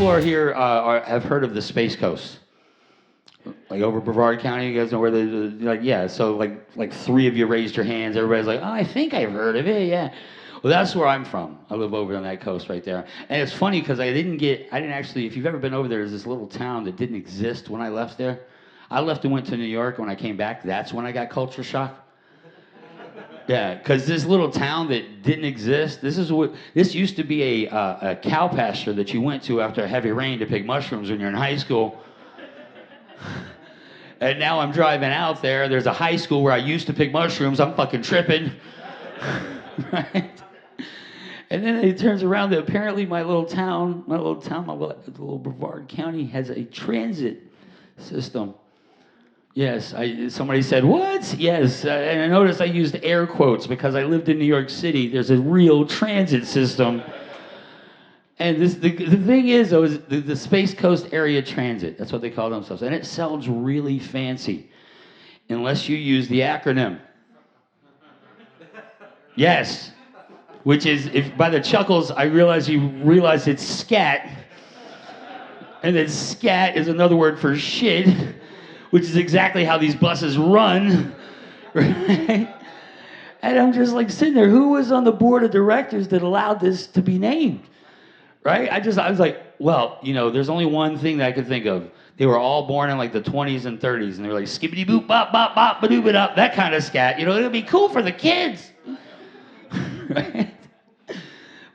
people are here have heard of the Space Coast? Like over Brevard County, you guys know where like, yeah, so like three of you raised your hands. Everybody's like, oh, I think I've heard of it, yeah. Well, that's where I'm from. I live over on that coast right there. And it's funny because I didn't actually, if you've ever been over there, there's this little town that didn't exist when I left there. I left and went to New York. When I came back, that's when I got culture shock. Yeah, because this little town that didn't exist, this used to be a cow pasture that you went to after a heavy rain to pick mushrooms when you're in high school. And now I'm driving out there. There's a high school where I used to pick mushrooms. I'm fucking tripping. Right? And then it turns around that apparently my little little Brevard County has a transit system. Yes, somebody said, what? Yes, and I noticed I used air quotes because I lived in New York City. There's a real transit system. And the thing is, though, is the Space Coast Area Transit. That's what they call themselves. And it sounds really fancy unless you use the acronym. Yes. Which is, if by the chuckles, I realize you realize it's SCAT. And that SCAT is another word for shit, which is exactly how these buses run. Right? And I'm just like sitting there, who was on the board of directors that allowed this to be named? Right? I was like, well, there's only one thing that I could think of. They were all born in like the 20s and 30s, and they were like skibbity boop bop bop bop ba doo ba up, that kind of scat. It'll be cool for the kids. Right?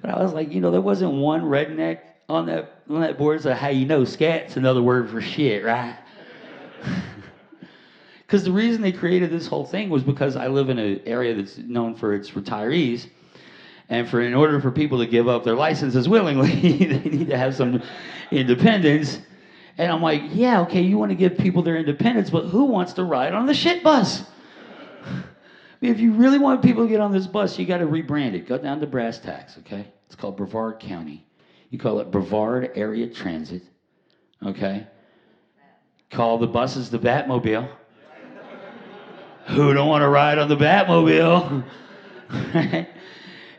But I was like, there wasn't one redneck on that board. So how scat's another word for shit, right? Because the reason they created this whole thing was because I live in an area that's known for its retirees. And in order for people to give up their licenses willingly, they need to have some independence. And I'm like, yeah, okay, you want to give people their independence, but who wants to ride on the shit bus? I mean, if you really want people to get on this bus, you got to rebrand it. Go down to brass tacks, okay? It's called Brevard County. You call it Brevard Area Transit, okay? Call the buses the Batmobile. Who don't want to ride on the Batmobile?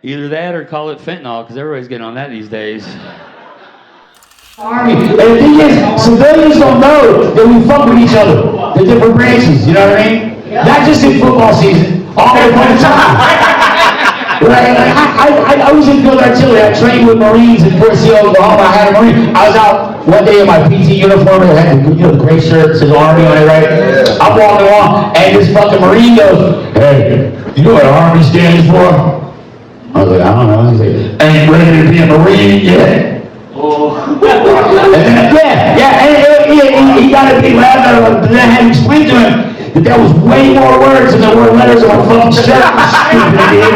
Either that or call it fentanyl, because everybody's getting on that these days. Army. And the thing is, civilians don't know that we fuck with each other, the different branches, you know what I mean? Yeah. Not just in football season, all the time. Right? I was in field artillery. I trained with Marines in Fort Sill, Oklahoma. I had a Marine. I was out one day in my PT uniform, and I had the gray shirt, says Army on it, right? I'm walking along, and this fucking Marine goes, hey, you know what Army stands for? I was like, I don't know. He's like, ain't ready to be a Marine yet. And then, he got a big laugh out of it. Then I had to explain to him that was way more words than there were letters on my fucking shirt. Stupid idiot.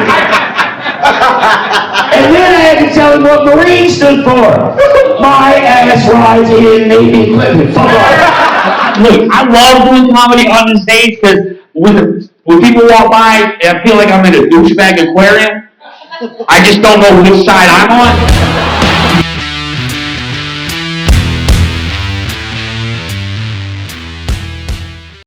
And then I had to tell him what Marine stood for. My ass rides in Navy equipment. Fuck off. Look, I love doing comedy on the stage because when people walk by, I feel like I'm in a douchebag aquarium. I just don't know which side I'm on.